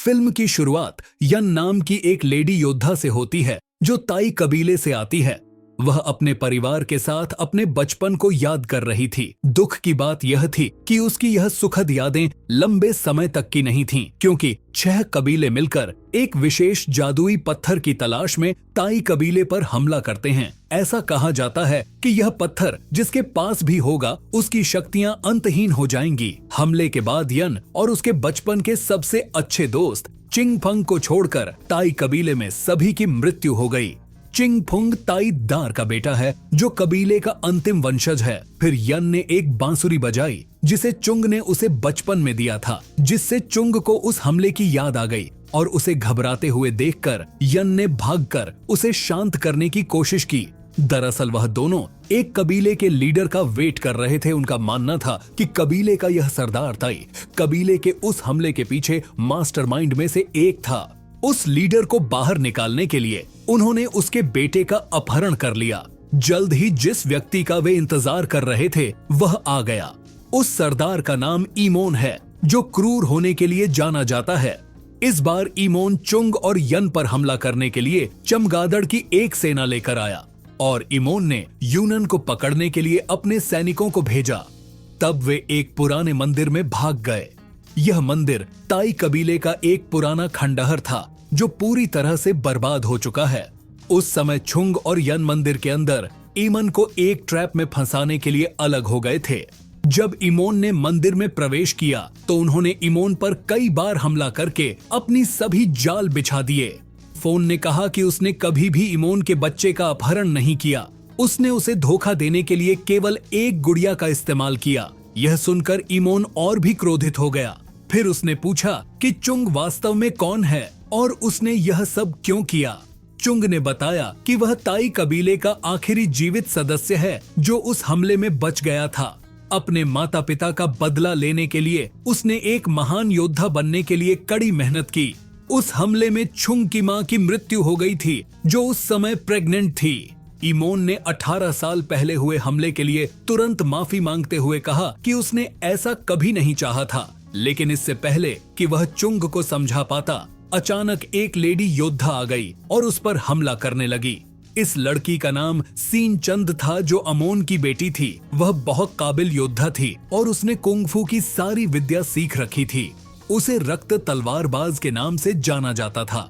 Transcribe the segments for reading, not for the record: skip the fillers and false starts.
Film की शुरुआत यन नाम की एक लेडी योद्धा से होती है जो ताई कबीले से आती है। वह अपने परिवार के साथ अपने बचपन को याद कर रही थी। दुख की बात यह थी कि उसकी यह सुखद यादें लंबे समय तक की नहीं थीं, क्योंकि 6 कबीले मिलकर एक विशेष जादुई पत्थर की तलाश में ताई कबीले पर हमला करते हैं। ऐसा कहा जाता है कि यह पत्थर जिसके पास भी होगा उसकी शक्तियां अंतहीन हो जाएंगी। हमले के बाद यन और उसके बचपन के सबसे अच्छे दोस्त चिंगफंग को छोड़कर ताई कबीले में सभी की मृत्यु हो गई। चिंगफुंग ताई दार का बेटा है जो कबीले का अंतिम वंशज है। फिर यन ने एक बांसुरी बजाई जिसे चुंग ने उसे बचपन में दिया था, जिससे चुंग को उस हमले की याद आ गई और उसे घबराते हुए देखकर यन ने भागकर उसे शांत करने की कोशिश की। दरअसल वह दोनों एक कबीले के लीडर का वेट कर रहे थे। उनका मानना था कि कबीले का यह सरदार ताई कबीले के उस हमले के पीछे मास्टरमाइंड में से एक था। उस लीडर को बाहर निकालने के लिए उन्होंने उसके बेटे का अपहरण कर लिया। जल्द ही जिस व्यक्ति का वे इंतजार कर रहे थे वह आ गया। उस सरदार का नाम ईमोन है, जो क्रूर होने के लिए जाना जाता है। इस बार ईमोन चुंग और यन पर हमला करने के लिए चमगादड़ की एक सेना लेकर आया और ईमोन ने यूनन को पकड़ने के लिए अपने सैनिकों को भेजा। तब वे एक पुराने मंदिर में भाग गए। यह मंदिर ताई कबीले का एक पुराना खंडहर था जो पूरी तरह से बर्बाद हो चुका है। उस समय छुंग और यन मंदिर के अंदर ईमन को एक ट्रैप में फंसाने के लिए अलग हो गए थे। जब ईमोन ने मंदिर में प्रवेश किया तो उन्होंने ईमोन पर कई बार हमला करके अपनी सभी जाल बिछा दिए। फोन ने कहा कि उसने कभी भी ईमोन के बच्चे का अपहरण नहीं किया। उसने उसे धोखा देने के लिए केवल एक गुड़िया का इस्तेमाल किया। यह सुनकर ईमोन और भी क्रोधित हो गया। फिर उसने पूछा कि चुंग वास्तव में कौन है और उसने यह सब क्यों किया। चुंग ने बताया कि वह ताई कबीले का आखिरी जीवित सदस्य है जो उस हमले में बच गया था। अपने माता पिता का बदला लेने के लिए उसने एक महान योद्धा बनने के लिए कड़ी मेहनत की। उस हमले में छुंग की मां की मृत्यु हो गई थी, जो उस समय प्रेग्नेंट थी। ईमोन ने 18 साल पहले हुए हमले के लिए तुरंत माफी मांगते हुए कहा कि उसने ऐसा कभी नहीं चाहा था, लेकिन इससे पहले कि वह चुंग को समझा पाता, अचानक एक लेडी योद्धा आ गई और उस पर हमला करने लगी। इस लड़की का नाम सीन चंद था, जो अमोन की बेटी थी। वह बहुत काबिल योद्धा थी और उसने कुंगफू की सारी विद्या सीख रखी थी। उसे रक्त तलवारबाज के नाम से जाना जाता था।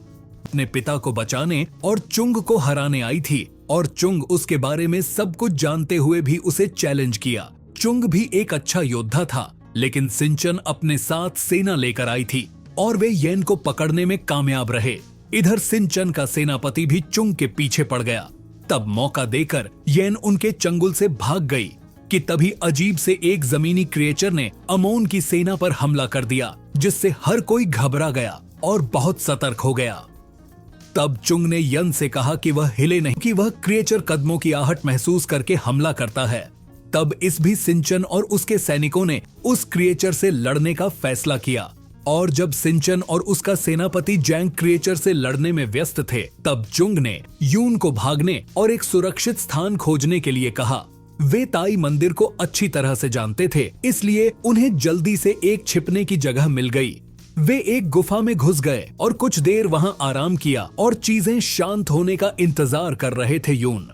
अपने पिता को बचाने और चुंग को हराने आई थी और चुंग उसके बारे में सब कुछ जानते हुए भी उसे चैलेंज किया। चुंग भी एक अच्छा योद्धा था, लेकिन सिंचन अपने साथ सेना लेकर आई थी और वे येन को पकड़ने में कामयाब रहे। इधर सिंचन का सेनापति भी चुंग के पीछे पड़ गया। तब मौका देकर येन उनके चंगुल से भाग गई कि तभी अजीब से एक जमीनी क्रिएचर ने अमोन की सेना पर हमला कर दिया, जिससे हर कोई घबरा गया और बहुत सतर्क हो गया। तब चुंग ने यन से कहा कि वह हिले नहीं, कि वह क्रिएचर कदमों की आहट महसूस करके हमला करता है। तब इस भी सिंचन और उसके सैनिकों ने उस क्रिएचर से लड़ने का फैसला किया। और जब सिंचन और उसका सेनापति जैंग क्रिएचर से लड़ने में व्यस्त थे, तब चुंग ने यून को भागने और एक सुरक्षित स्थान खोजने के लिए कहा। वे ताई मंदिर को अच्छी तरह से जानते थे, इसलिए उन्हें जल्दी से एक छिपने की जगह मिल गई। वे एक गुफा में घुस गए और कुछ देर वहां आराम किया और चीजें शांत होने का इंतजार कर रहे थे। यून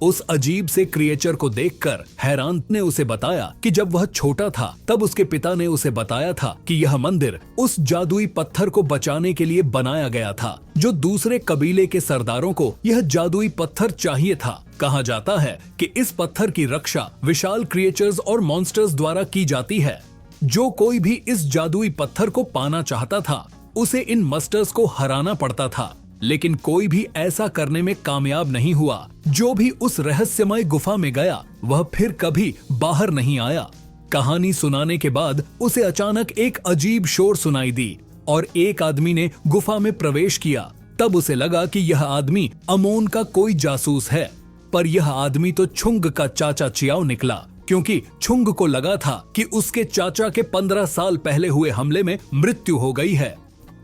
उस अजीब से क्रिएचर को देखकर हैरान ने उसे बताया कि जब वह छोटा था तब उसके पिता ने उसे बताया था कि यह मंदिर उस जादुई पत्थर को बचाने के लिए बनाया गया था, जो दूसरे कबीले के सरदारों को यह जादुई पत्थर चाहिए था। कहा जाता है कि इस पत्थर की रक्षा विशाल क्रिएचर्स और मॉन्स्टर्स द्वारा की जाती है। जो कोई भी इस जादुई पत्थर को पाना चाहता था, उसे इन मस्टर्स को हराना पड़ता था, लेकिन कोई भी ऐसा करने में कामयाब नहीं हुआ। जो भी उस रहस्यमय गुफा में गया वह फिर कभी बाहर नहीं आया। कहानी सुनाने के बाद उसे अचानक एक अजीब शोर सुनाई दी और एक आदमी ने गुफा में प्रवेश किया। तब उसे लगा कि यह आदमी अमोन का कोई जासूस है, पर यह आदमी तो छुंग का चाचा चियाओ निकला, क्योंकि छुंग को लगा था कि उसके चाचा के 15 साल पहले हुए हमले में मृत्यु हो गई है।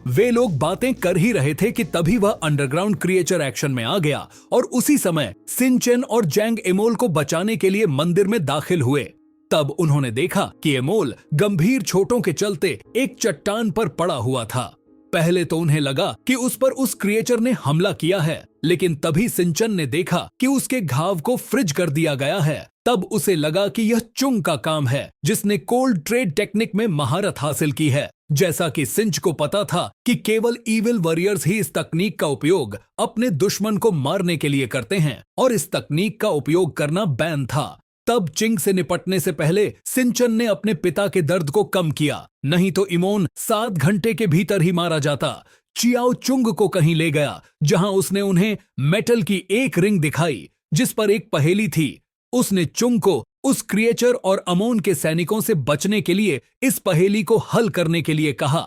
वे लोग बातें कर ही रहे थे कि तभी वह अंडरग्राउंड क्रिएचर एक्शन में आ गया और उसी समय सिंचन और जैंग एमोल को बचाने के लिए मंदिर में दाखिल हुए। तब उन्होंने देखा कि एमोल गंभीर चोटों के चलते एक चट्टान पर पड़ा हुआ था। पहले तो उन्हें लगा कि उस पर उस क्रिएचर ने हमला किया है, लेकिन तभी सिंचन ने देखा कि उसके घाव को फ्रिज कर दिया गया है। तब उसे लगा कि यह चुंग का काम है, जिसने कोल्ड ट्रेड टेक्निक में महारत हासिल की है। जैसा कि सिंच को पता था कि केवल इविल वॉरियर्स ही इस तकनीक का उपयोग अपने दुश्मन को मारने के लिए करते हैं और इस तकनीक का उपयोग करना बैन था। तब चिंग से निपटने से पहले सिंचन ने अपने पिता के दर्द को कम किया, नहीं तो इमोन 7 घंटे के भीतर ही मारा जाता। चियाओ चुंग को कहीं ले गया, जहां उसने उन्हें मेटल की एक रिंग दिखाई जिस पर एक पहेली थी। उसने चुंग को उस क्रिएचर और अमोन के सैनिकों से बचने के लिए इस पहेली को हल करने के लिए कहा।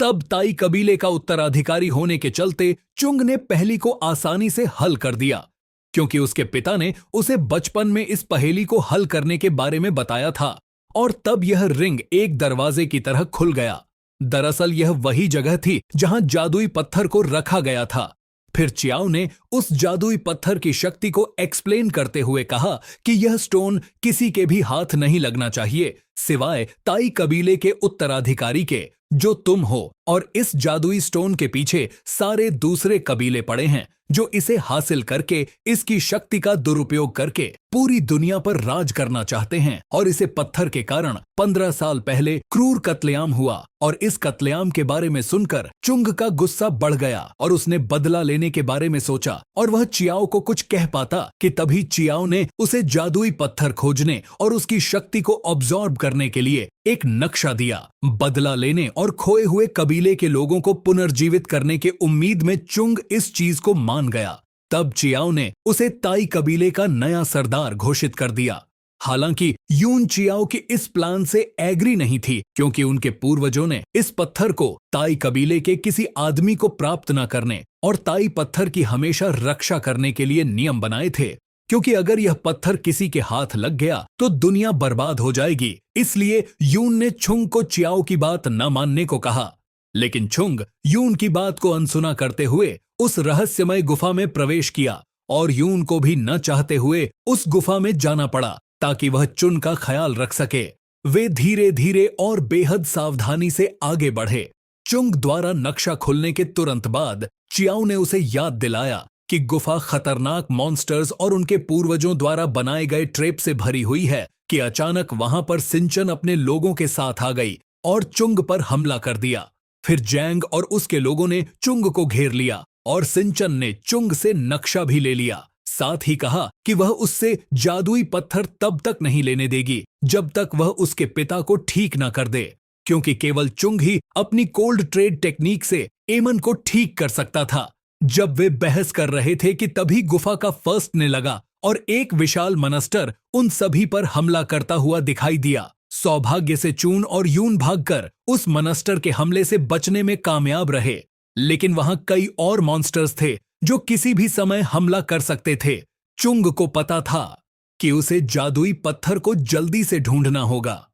तब ताई कबीले का उत्तराधिकारी होने के चलते चुंग ने पहेली को आसानी से हल कर दिया, क्योंकि उसके पिता ने उसे बचपन में इस पहेली को हल करने के बारे में बताया था। और तब यह रिंग एक दरवाजे की तरह खुल गया। दरअसल यह वही जगह थी जहां जादुई पत्थर को रखा गया था। फिर चियाओ ने उस जादुई पत्थर की शक्ति को एक्सप्लेन करते हुए कहा कि यह स्टोन किसी के भी हाथ नहीं लगना चाहिए, सिवाय ताई कबीले के उत्तराधिकारी के, जो तुम हो। और इस जादुई स्टोन के पीछे सारे दूसरे कबीले पड़े हैं, जो इसे हासिल करके इसकी शक्ति का दुरुपयोग करके पूरी दुनिया पर राज करना चाहते हैं। और इसे पत्थर के कारण 15 साल पहले क्रूर कत्लेआम हुआ। और इस कत्लेआम के बारे में सुनकर चुंग का गुस्सा बढ़ गया और उसने बदला लेने के बारे में सोचा। और वह चियाओ को कुछ कह पाता कि तभी चियाओ ने उसे जादुई पत्थर खोजने और उसकी शक्ति को ऑब्जॉर्ब करने के लिए एक नक्शा दिया। बदला लेने और खोए हुए कबीले के लोगों को पुनर्जीवित करने के उम्मीद में चुंग इस चीज को मान गया। तब चियाओ ने उसे ताई कबीले का नया सरदार घोषित कर दिया। हालांकि यून चियाओ की इस प्लान से एग्री नहीं थी, क्योंकि उनके पूर्वजों ने इस पत्थर को ताई कबीले के किसी आदमी को प्राप्त न करने और ताई पत्थर की हमेशा रक्षा करने के लिए नियम बनाए थे, क्योंकि अगर यह पत्थर किसी के हाथ लग गया तो दुनिया बर्बाद हो जाएगी। इसलिए यून ने छुंग को चियाओ की बात न मानने को कहा। लेकिन छुंग यून की बात को अनसुना करते हुए उस रहस्यमय गुफा में प्रवेश किया और यून को भी न चाहते हुए उस गुफा में जाना पड़ा, ताकि वह चुन का ख्याल रख सके। वे धीरे धीरे और बेहद सावधानी से आगे बढ़े। चुंग द्वारा नक्शा खुलने के तुरंत बाद चियाओ ने उसे याद दिलाया कि गुफा खतरनाक मॉन्स्टर्स और उनके पूर्वजों द्वारा बनाए गए ट्रैप से भरी हुई है कि अचानक वहां पर सिंचन अपने लोगों के साथ आ गई और चुंग पर हमला कर दिया। फिर जैंग और उसके लोगों ने चुंग को घेर लिया और सिंचन ने चुंग से नक्शा भी ले लिया। साथ ही कहा कि वह उससे जादुई पत्थर तब तक नहीं लेने देगी जब तक वह उसके पिता को ठीक न कर दे, क्योंकि केवल चुंग ही अपनी कोल्ड ट्रेड टेक्निक से एमन को ठीक कर सकता था। जब वे बहस कर रहे थे कि तभी गुफा का फर्स्ट ने लगा और एक विशाल मनस्टर उन सभी पर हमला करता हुआ दिखाई दिया। सौभाग्य से चून और यून भागकर उस मनस्टर के हमले से बचने में कामयाब रहे, लेकिन वहां कई और मॉन्स्टर्स थे जो किसी भी समय हमला कर सकते थे। चुंग को पता था कि उसे जादुई पत्थर को जल्दी से ढूंढना होगा।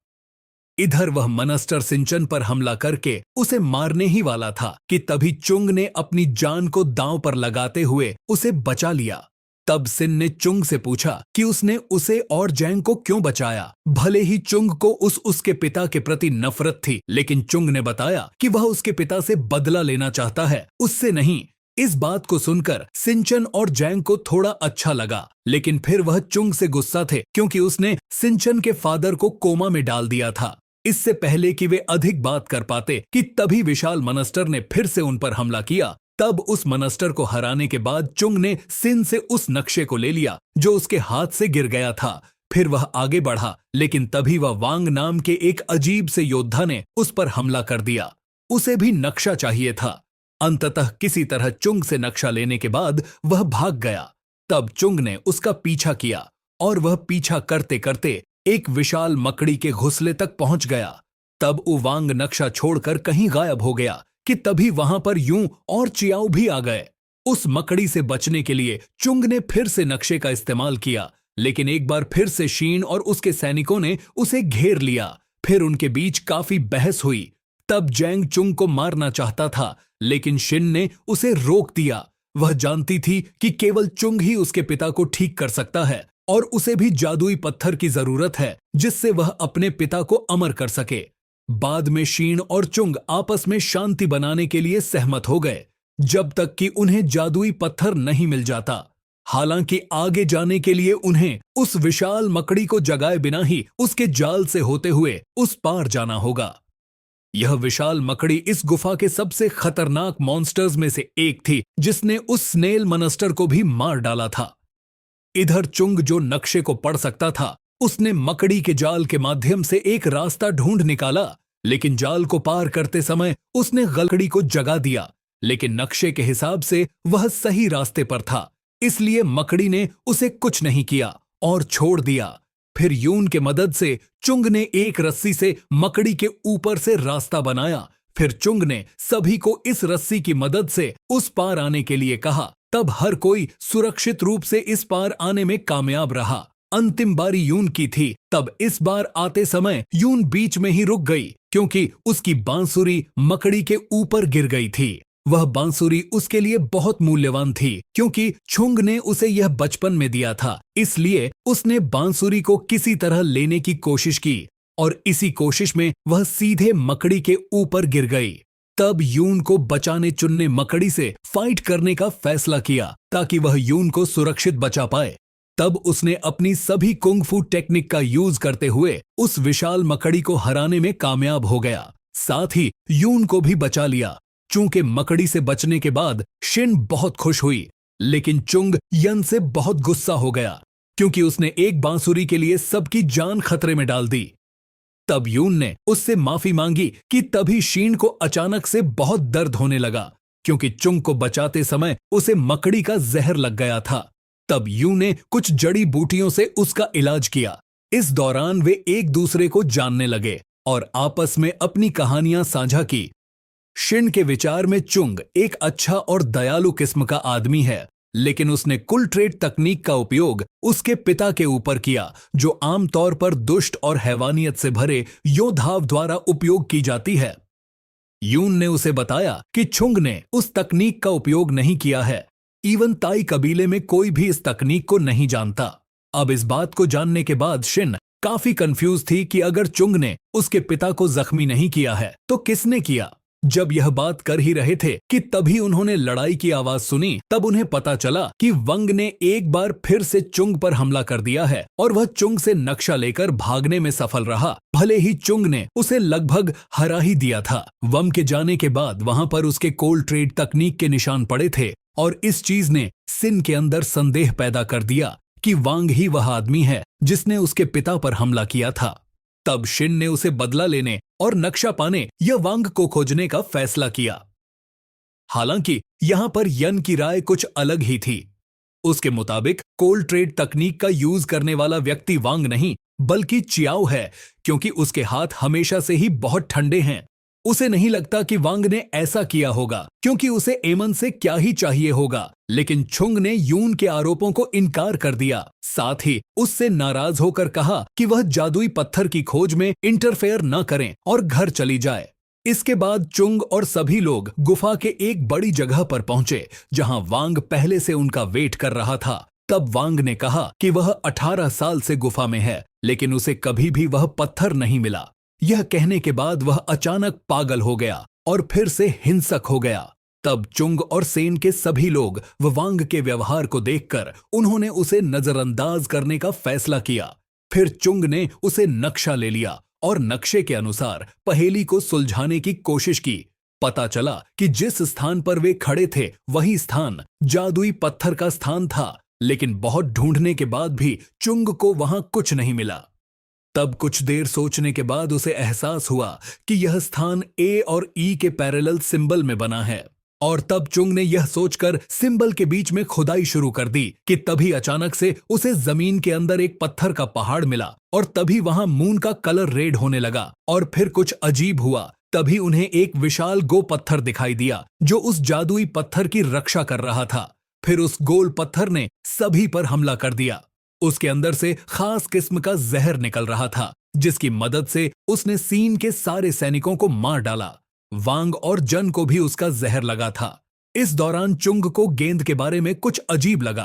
इधर वह मनस्टर सिंचन पर हमला करके उसे मारने ही वाला था कि तभी चुंग ने अपनी जान को दांव पर लगाते हुए उसे बचा लिया। तब सिन ने चुंग से पूछा कि उसने उसे और जैंग को क्यों बचाया। भले ही चुंग को उसके पिता के प्रति नफरत थी, लेकिन चुंग ने बताया कि वह उसके पिता से बदला लेना चाहता है, उससे नहीं। इस बात को सुनकर सिंचन और जैंग को थोड़ा अच्छा लगा, लेकिन फिर वह चुंग से गुस्सा थे, क्योंकि उसने सिंचन के फादर को कोमा में डाल दिया था। इससे पहले कि वे अधिक बात कर पाते कि तभी विशाल मनस्टर ने फिर से उन पर हमला किया। तब उस मनस्टर को हराने के बाद चुंग ने सिन से उस नक्शे को ले लिया जो उसके हाथ से गिर गया था। फिर वह आगे बढ़ा, लेकिन तभी वह वांग नाम के एक अजीब से योद्धा ने उस पर हमला कर दिया। उसे भी नक्शा चाहिए था। अंततः किसी तरह चुंग से नक्शा लेने के बाद वह भाग गया। तब चुंग ने उसका पीछा किया और वह पीछा करते करते एक विशाल मकड़ी के घोंसले तक पहुंच गया। तब उवांग नक्शा छोड़कर कहीं गायब हो गया कि तभी वहां पर यूं और चियाओ भी आ गए। उस मकड़ी से बचने के लिए चुंग ने फिर से नक्शे का इस्तेमाल किया, लेकिन एक बार फिर से शीन और उसके सैनिकों ने उसे घेर लिया। फिर उनके बीच काफी बहस हुई। तब जैंग चुंग को मारना चाहता था, लेकिन शिन ने उसे रोक दिया। वह जानती थी कि केवल चुंग ही उसके पिता को ठीक कर सकता है और उसे भी जादुई पत्थर की जरूरत है जिससे वह अपने पिता को अमर कर सके। बाद में शीन और चुंग आपस में शांति बनाने के लिए सहमत हो गए, जब तक कि उन्हें जादुई पत्थर नहीं मिल जाता। हालांकि आगे जाने के लिए उन्हें उस विशाल मकड़ी को जगाए बिना ही उसके जाल से होते हुए उस पार जाना होगा। यह विशाल मकड़ी इस गुफा के सबसे खतरनाक मॉन्स्टर्स में से एक थी, जिसने उस स्नेल मॉन्स्टर को भी मार डाला था। इधर चुंग, जो नक्शे को पढ़ सकता था, उसने मकड़ी के जाल के माध्यम से एक रास्ता ढूंढ निकाला, लेकिन जाल को पार करते समय उसने मकड़ी को जगा दिया। लेकिन नक्शे के हिसाब से वह सही रास्ते पर था, इसलिए मकड़ी ने उसे कुछ नहीं किया और छोड़ दिया। फिर यून के मदद से चुंग ने एक रस्सी से मकड़ी के ऊपर से रास्ता बनाया। फिर चुंग ने सभी को इस रस्सी की मदद से उस पार आने के लिए कहा। तब हर कोई सुरक्षित रूप से इस पार आने में कामयाब रहा। अंतिम बारी यून की थी। तब इस बार आते समय यून बीच में ही रुक गई, क्योंकि उसकी बांसुरी मकड़ी के ऊपर गिर गई थी। वह बांसुरी उसके लिए बहुत मूल्यवान थी, क्योंकि चुंग ने उसे यह बचपन में दिया था। इसलिए उसने बांसुरी को किसी तरह लेने की कोशिश की और इसी कोशिश में वह सीधे मकड़ी के ऊपर गिर गई। तब यून को बचाने चुनने मकड़ी से फाइट करने का फैसला किया, ताकि वह यून को सुरक्षित बचा पाए। तब उसने अपनी सभी कुंग फू टेक्निक का यूज करते हुए उस विशाल मकड़ी को हराने में कामयाब हो गया। साथ ही यून को भी बचा लिया। चूंकि मकड़ी से बचने के बाद शिन बहुत खुश हुई, लेकिन चुंग यन से बहुत गुस्सा हो गया, क्योंकि उसने एक बांसुरी के लिए सबकी जान खतरे में डाल दी। तब यून ने उससे माफी मांगी कि तभी शीन को अचानक से बहुत दर्द होने लगा, क्योंकि चुंग को बचाते समय उसे मकड़ी का जहर लग गया था। तब यून ने कुछ जड़ी बूटियों से उसका इलाज किया। इस दौरान वे एक दूसरे को जानने लगे और आपस में अपनी कहानियां साझा की। शिन के विचार में चुंग एक अच्छा और दयालु किस्म का आदमी है, लेकिन उसने कुल ट्रेड तकनीक का उपयोग उसके पिता के ऊपर किया, जो आमतौर पर दुष्ट और हैवानियत से भरे योद्धाओं द्वारा उपयोग की जाती है। यून ने उसे बताया कि चुंग ने उस तकनीक का उपयोग नहीं किया है। इवन ताई कबीले में कोई भी इस तकनीक को नहीं जानता। अब इस बात को जानने के बाद शिन काफी कंफ्यूज थी कि अगर चुंग ने उसके पिता को जख्मी नहीं किया है तो किसने किया। जब यह बात कर ही रहे थे कि तभी उन्होंने लड़ाई की आवाज सुनी। तब उन्हें पता चला कि वंग ने एक बार फिर से चुंग पर हमला कर दिया है और वह चुंग से नक्शा लेकर भागने में सफल रहा, भले ही चुंग ने उसे लगभग हरा ही दिया था। वंग के जाने के बाद वहां पर उसके कोल्ड ट्रेड तकनीक के निशान पड़े थे और इस चीज ने सिन के अंदर संदेह पैदा कर दिया कि वांग ही वह आदमी है जिसने उसके पिता पर हमला किया था। तब शिन ने उसे बदला लेने और नक्शा पाने या वांग को खोजने का फैसला किया। हालांकि यहां पर यन की राय कुछ अलग ही थी। उसके मुताबिक कोल्ड ट्रेड तकनीक का यूज करने वाला व्यक्ति वांग नहीं बल्कि चियाओ है, क्योंकि उसके हाथ हमेशा से ही बहुत ठंडे हैं। उसे नहीं लगता कि वांग ने ऐसा किया होगा, क्योंकि उसे एमन से क्या ही चाहिए होगा। लेकिन चुंग ने यून के आरोपों को इनकार कर दिया। साथ ही उससे नाराज होकर कहा कि वह जादुई पत्थर की खोज में इंटरफेयर न करें और घर चली जाए। इसके बाद चुंग और सभी लोग गुफा के एक बड़ी जगह पर पहुंचे, जहां वांग पहले से उनका वेट कर रहा था। तब वांग ने कहा कि वह 18 साल से गुफा में है, लेकिन उसे कभी भी वह पत्थर नहीं मिला। यह कहने के बाद वह अचानक पागल हो गया और फिर से हिंसक हो गया। तब चुंग और सेन के सभी लोग वांग के व्यवहार को देखकर उन्होंने उसे नजरअंदाज करने का फैसला किया। फिर चुंग ने उसे नक्शा ले लिया और नक्शे के अनुसार पहेली को सुलझाने की कोशिश की। पता चला कि जिस स्थान पर वे खड़े थे वही स्थान जादुई पत्थर का स्थान था, लेकिन बहुत ढूंढने के बाद भी चुंग को वहां कुछ नहीं मिला। तब कुछ देर सोचने के बाद उसे एहसास हुआ कि यह स्थान ए और ई के पैरेलल सिंबल में बना है। और तब चुंग ने यह सोचकर सिंबल के बीच में खुदाई शुरू कर दी कि तभी अचानक से उसे जमीन के अंदर एक पत्थर का पहाड़ मिला और तभी वहां मून का कलर रेड होने लगा। और फिर कुछ अजीब हुआ। तभी उन्हें एक विशाल गो पत्थर दिखाई दिया जो उस जादुई पत्थर की रक्षा कर रहा था। फिर उस गोल पत्थर ने सभी पर हमला कर दिया। उसके अंदर से खास किस्म का जहर निकल रहा था, जिसकी मदद से उसने सीन के सारे सैनिकों को मार डाला। वांग और जन को भी उसका जहर लगा था। इस दौरान चुंग को गेंद के बारे में कुछ अजीब लगा।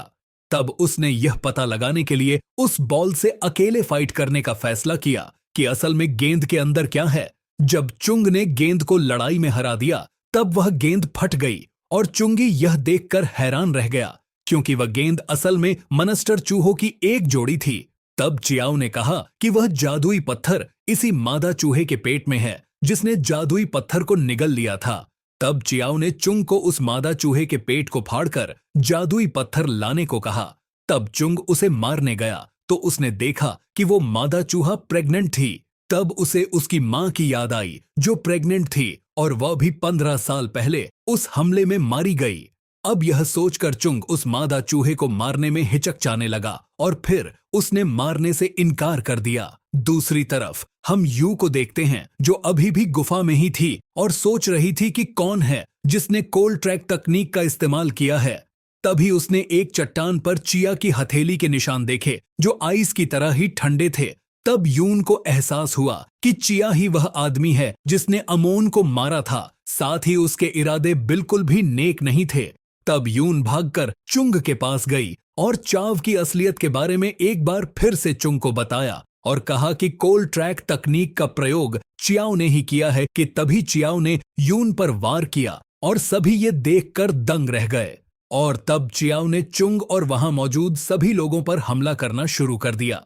तब उसने यह पता लगाने के लिए उस बॉल से अकेले फाइट करने का फैसला किया कि असल में गेंद के अंदर क्या है। जब चुंग ने गेंद को लड़ाई में हरा दिया तब वह गेंद फट गई और चुंगी यह देखकर हैरान रह गया, क्योंकि वह गेंद असल में मनस्टर चूहों की एक जोड़ी थी। तब चियाओ ने कहा कि वह जादुई पत्थर इसी मादा चूहे के पेट में है जिसने जादुई पत्थर को निगल लिया था। तब चियाओ ने चुंग को उस मादा चूहे के पेट को फाड़कर जादुई पत्थर लाने को कहा। तब चुंग उसे मारने गया तो उसने देखा कि वो मादा चूहा प्रेग्नेंट थी। तब उसे उसकी मां की याद आई जो प्रेग्नेंट थी और वह भी 15 साल पहले उस हमले में मारी गई। अब यह सोचकर चुंग उस मादा चूहे को मारने में हिचकचाने लगा और फिर उसने मारने से इनकार कर दिया। दूसरी तरफ हम यू को देखते हैं जो अभी भी गुफा में ही थी और सोच रही थी कि कौन है जिसने कोल्ड ट्रैक तकनीक का इस्तेमाल किया है। तभी उसने एक चट्टान पर चिया की हथेली के निशान देखे जो आइस की तरह ही ठंडे थे। तब यून को एहसास हुआ कि चिया ही वह आदमी है जिसने अमोन को मारा था, साथ ही उसके इरादे बिल्कुल भी नेक नहीं थे। तब यून भागकर चुंग के पास गई और चाव की असलियत के बारे में एक बार फिर से चुंग को बताया और कहा कि कोल्ड ट्रैक तकनीक का प्रयोग चियाओ ने ही किया है। कि तभी चियाओ ने यून पर वार किया और सभी ये देखकर दंग रह गए। और तब चियाओ ने चुंग और वहां मौजूद सभी लोगों पर हमला करना शुरू कर दिया।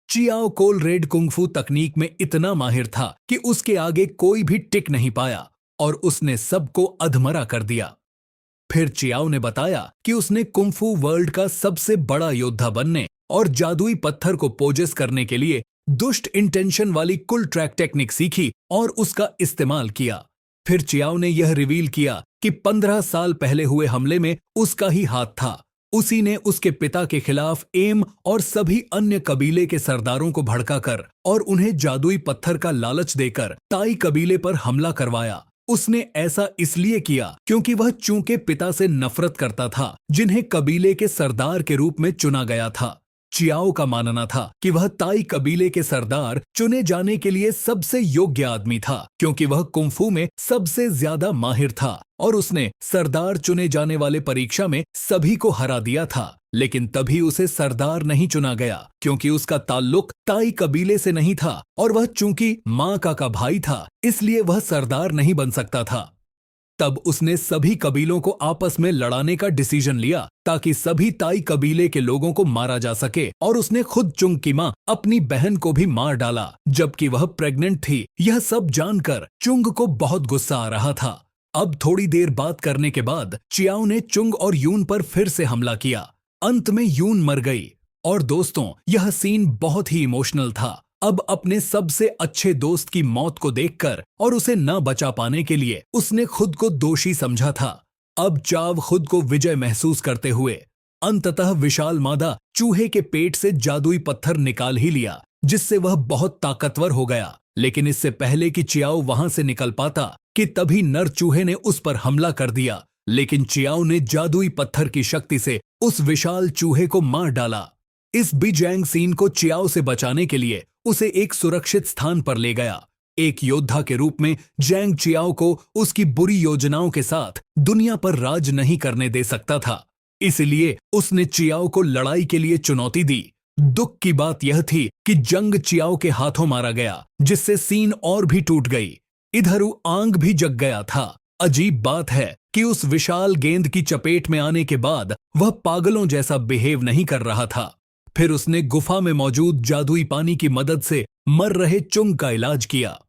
चियाओ कोल रेड कुंगफू तकनीक में इतना माहिर था कि उसके आगे कोई भी टिक नहीं पाया और उसने सबको अधमरा कर दिया। फिर चियाओ ने बताया कि उसने कुंफू वर्ल्ड का सबसे बड़ा योद्धा बनने और जादुई पत्थर को पोजेस करने के लिए दुष्ट इंटेंशन वाली कुल ट्रैक टेक्निक सीखी और उसका इस्तेमाल किया। फिर चियाओ ने यह रिवील किया कि 15 साल पहले हुए हमले में उसका ही हाथ था। उसी ने उसके पिता के खिलाफ एम और सभी अन्य कबीले के सरदारों को भड़काकर और उन्हें जादुई पत्थर का लालच देकर ताई कबीले पर हमला करवाया। उसने ऐसा इसलिए किया क्योंकि वह चू के पिता से नफरत करता था जिन्हें कबीले के सरदार के रूप में चुना गया था। चियाओ का मानना था कि वह ताई कबीले के सरदार चुने जाने के लिए सबसे योग्य आदमी था क्योंकि वह कुंफू में सबसे ज्यादा माहिर था और उसने सरदार चुने जाने वाले परीक्षा में सभी को हरा दिया था। लेकिन तभी उसे सरदार नहीं चुना गया क्योंकि उसका ताल्लुक ताई कबीले से नहीं था और वह चूंकि मां का भाई था इसलिए वह सरदार नहीं बन सकता था। तब उसने सभी कबीलों को आपस में लड़ाने का डिसीजन लिया ताकि सभी ताई कबीले के लोगों को मारा जा सके और उसने खुद चुंग की मां अपनी बहन को भी मार डाला जबकि वह प्रेग्नेंट थी। यह सब जानकर चुंग को बहुत गुस्सा आ रहा था। अब थोड़ी देर बात करने के बाद चियाओ ने चुंग और यून पर फिर से हमला किया। अंत में यून मर गई। और दोस्तों, यह सीन बहुत ही इमोशनल था। अब अपने सबसे अच्छे दोस्त की मौत को देखकर और उसे न बचा पाने के लिए उसने खुद को दोषी समझा था। अब चाव खुद को विजय महसूस करते हुए अंततः विशाल मादा चूहे के पेट से जादुई पत्थर निकाल ही लिया जिससे वह बहुत ताकतवर हो गया। लेकिन इससे पहले कि चियाओ वहां से निकल पाता कि तभी नर चूहे ने उस पर हमला कर दिया। लेकिन चियाओ ने जादुई पत्थर की शक्ति से उस विशाल चूहे को मार डाला। इस बिजैंग सीन को चियाओ से बचाने के लिए उसे एक सुरक्षित स्थान पर ले गया। एक योद्धा के रूप में जैंग चियाओ को उसकी बुरी योजनाओं के साथ दुनिया पर राज नहीं करने दे सकता था, इसलिए उसने चियाओ को लड़ाई के लिए चुनौती दी। दुख की बात यह थी कि जंग चियाओ के हाथों मारा गया जिससे सीन और भी टूट गई। इधर आंग भी जग गया था। अजीब बात है कि उस विशाल गेंद की चपेट में आने के बाद वह पागलों जैसा बिहेव नहीं कर रहा था। फिर उसने गुफा में मौजूद जादुई पानी की मदद से मर रहे चुंग का इलाज किया।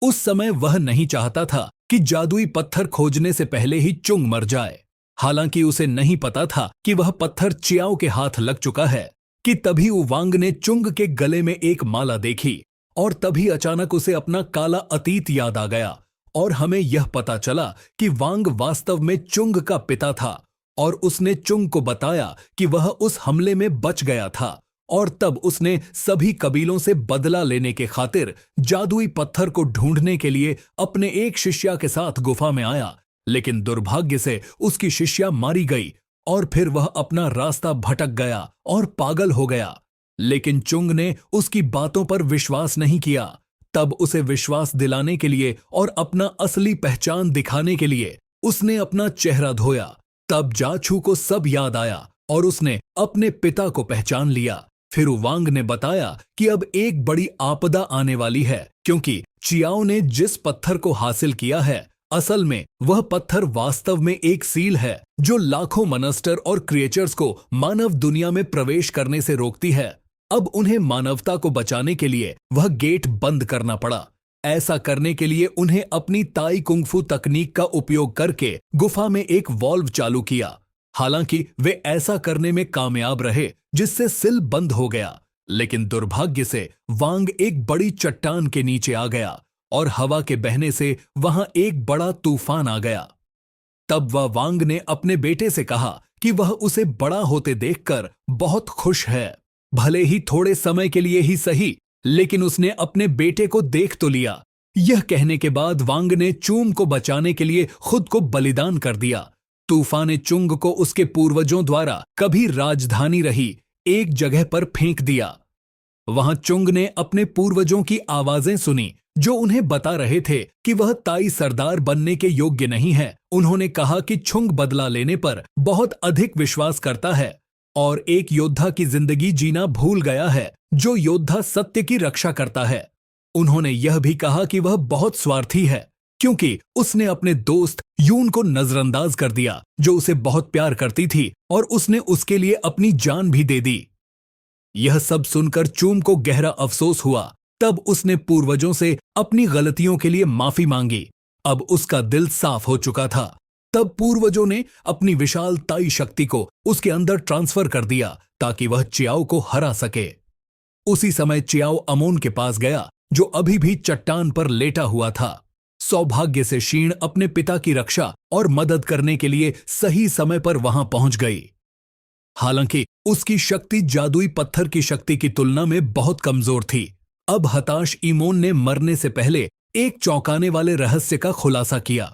उस समय वह नहीं चाहता था कि जादुई पत्थर खोजने से पहले ही चुंग मर जाए। हालांकि उसे नहीं पता था कि वह पत्थर चियाओ के हाथ लग चुका है कि तभी वांग ने चुंग के गले में एक माला देखी और तभी अचानक उसे अपना काला अतीत याद आ गया और हमें यह पता चला कि वांग वास्तव में चुंग का पिता था और उसने चुंग को बताया कि वह उस हमले में बच गया था और तब उसने सभी कबीलों से बदला लेने के खातिर जादुई पत्थर को ढूंढने के लिए अपने एक शिष्या के साथ गुफा में आया। लेकिन दुर्भाग्य से उसकी शिष्या मारी गई और फिर वह अपना रास्ता भटक गया और पागल हो गया। लेकिन चुंग ने उसकी बातों पर विश्वास नहीं किया। तब उसे विश्वास दिलाने के लिए और अपना असली पहचान दिखाने के लिए उसने अपना चेहरा धोया। तब जाछू को सब याद आया और उसने अपने पिता को पहचान लिया। फिर वांग ने बताया कि अब एक बड़ी आपदा आने वाली है क्योंकि चियाओ ने जिस पत्थर को हासिल किया है, असल में वह पत्थर वास्तव में एक सील है जो लाखों मॉन्स्टर और क्रिएचर्स को मानव दुनिया में प्रवेश करने से रोकती है। अब उन्हें मानवता को बचाने के लिए वह गेट बंद करना पड़ा। ऐसा करने के लिए उन्हें अपनी ताई कुंगफू तकनीक का उपयोग करके गुफा में एक वॉल्व चालू किया। हालांकि वे ऐसा करने में कामयाब रहे, जिससे सिल बंद हो गया, लेकिन दुर्भाग्य से वांग एक बड़ी चट्टान के नीचे आ गया और हवा के बहने से वहां एक बड़ा तूफान आ गया। तब वह वांग ने अपने बेटे से कहा कि वह उसे बड़ा होते देखकर बहुत खुश है, भले ही थोड़े समय के लिए ही सही, लेकिन उसने अपने बेटे को देख तो लिया। यह कहने के बाद वांग ने चूम को बचाने के लिए खुद को बलिदान कर दिया। तूफान चुंग को उसके पूर्वजों द्वारा कभी राजधानी रही एक जगह पर फेंक दिया। वहां चुंग ने अपने पूर्वजों की आवाजें सुनी जो उन्हें बता रहे थे कि वह ताई सरदार बनने के योग्य नहीं है। उन्होंने कहा कि छुंग बदला लेने पर बहुत अधिक विश्वास करता है और एक योद्धा की जिंदगी जीना भूल गया है जो योद्धा सत्य की रक्षा करता है। उन्होंने यह भी कहा कि वह बहुत स्वार्थी है क्योंकि उसने अपने दोस्त यून को नजरअंदाज कर दिया जो उसे बहुत प्यार करती थी और उसने उसके लिए अपनी जान भी दे दी। यह सब सुनकर चूम को गहरा अफसोस हुआ। तब उसने पूर्वजों से अपनी गलतियों के लिए माफी मांगी। अब उसका दिल साफ हो चुका था। तब पूर्वजों ने अपनी विशाल ताई शक्ति को उसके अंदर ट्रांसफर कर दिया ताकि वह चियाओ को हरा सके। उसी समय चियाओ अमोन के पास गया जो अभी भी चट्टान पर लेटा हुआ था। सौभाग्य से शीण अपने पिता की रक्षा और मदद करने के लिए सही समय पर वहां पहुंच गई। हालांकि उसकी शक्ति जादुई पत्थर की शक्ति की तुलना में बहुत कमजोर थी। अब हताश इमोन ने मरने से पहले एक चौंकाने वाले रहस्य का खुलासा किया।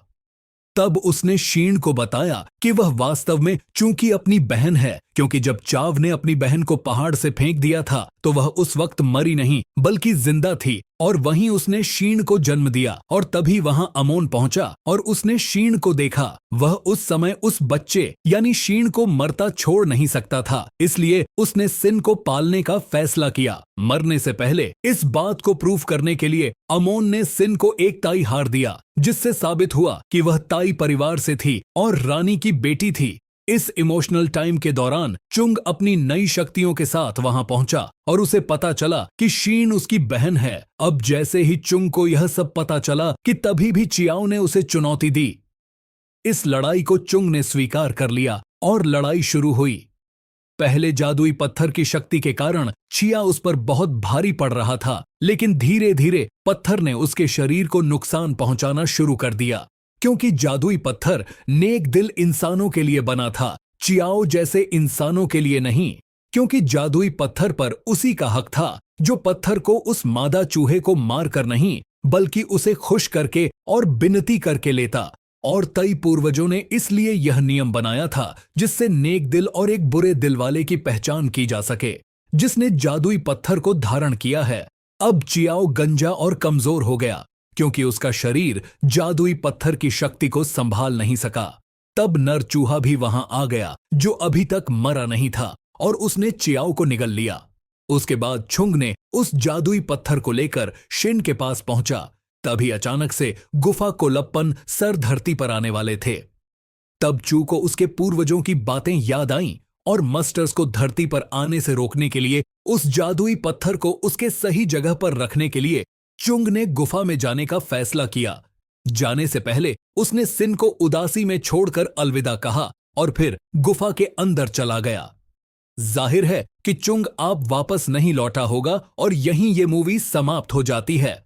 तब उसने शीण को बताया कि वह वास्तव में चूंकि अपनी बहन है, क्योंकि जब चाव ने अपनी बहन को पहाड़ से फेंक दिया था तो वह उस वक्त मरी नहीं बल्कि जिंदा थी और वहीं उसने शीण को जन्म दिया। और तभी वहां अमोन पहुंचा और उसने शीण को देखा। वह उस समय उस बच्चे यानी शीण को मरता छोड़ नहीं सकता था, इसलिए उसने सिन को पालने का फैसला किया। मरने से पहले इस बात को प्रूव करने के लिए अमोन ने सिन को एक ताई हार दिया, जिससे साबित हुआ कि वह ताई परिवार से थी और रानी की बेटी थी। इस इमोशनल टाइम के दौरान चुंग अपनी नई शक्तियों के साथ वहां पहुंचा और उसे पता चला कि शीण उसकी बहन है। अब जैसे ही चुंग को यह सब पता चला कि तभी भी चियाओ ने उसे चुनौती दी। इस लड़ाई को चुंग ने स्वीकार कर लिया और लड़ाई शुरू हुई। पहले जादुई पत्थर की शक्ति के कारण चिया उस पर बहुत भारी पड़ रहा था, लेकिन धीरे धीरे पत्थर ने उसके शरीर को नुकसान पहुंचाना शुरू कर दिया। क्योंकि जादुई पत्थर नेक दिल इंसानों के लिए बना था, चियाओ जैसे इंसानों के लिए नहीं। क्योंकि जादुई पत्थर पर उसी का हक था जो पत्थर को उस मादा चूहे को मार कर नहीं बल्कि उसे खुश करके और विनती करके लेता। और कई पूर्वजों ने इसलिए यह नियम बनाया था जिससे नेक दिल और एक बुरे दिल वाले की पहचान की जा सके, जिसने जादुई पत्थर को धारण किया है। अब चियाओ गंजा और कमजोर हो गया क्योंकि उसका शरीर जादुई पत्थर की शक्ति को संभाल नहीं सका। तब नर चूहा भी वहां आ गया जो अभी तक मरा नहीं था और उसने चियाओ को निगल लिया। उसके बाद छुंग ने उस जादुई पत्थर को लेकर शिन के पास पहुंचा। तभी अचानक से गुफा कोलप्पन सर धरती पर आने वाले थे। तब चू को उसके पूर्वजों की बातें याद आईं और मस्टर्स को धरती पर आने से रोकने के लिए उस जादुई पत्थर को उसके सही जगह पर रखने के लिए चुंग ने गुफा में जाने का फैसला किया। जाने से पहले उसने सिन को उदासी में छोड़कर अलविदा कहा और फिर गुफा के अंदर चला गया। जाहिर है कि चुंग आप वापस नहीं लौटा होगा और यहीं ये मूवी समाप्त हो जाती है।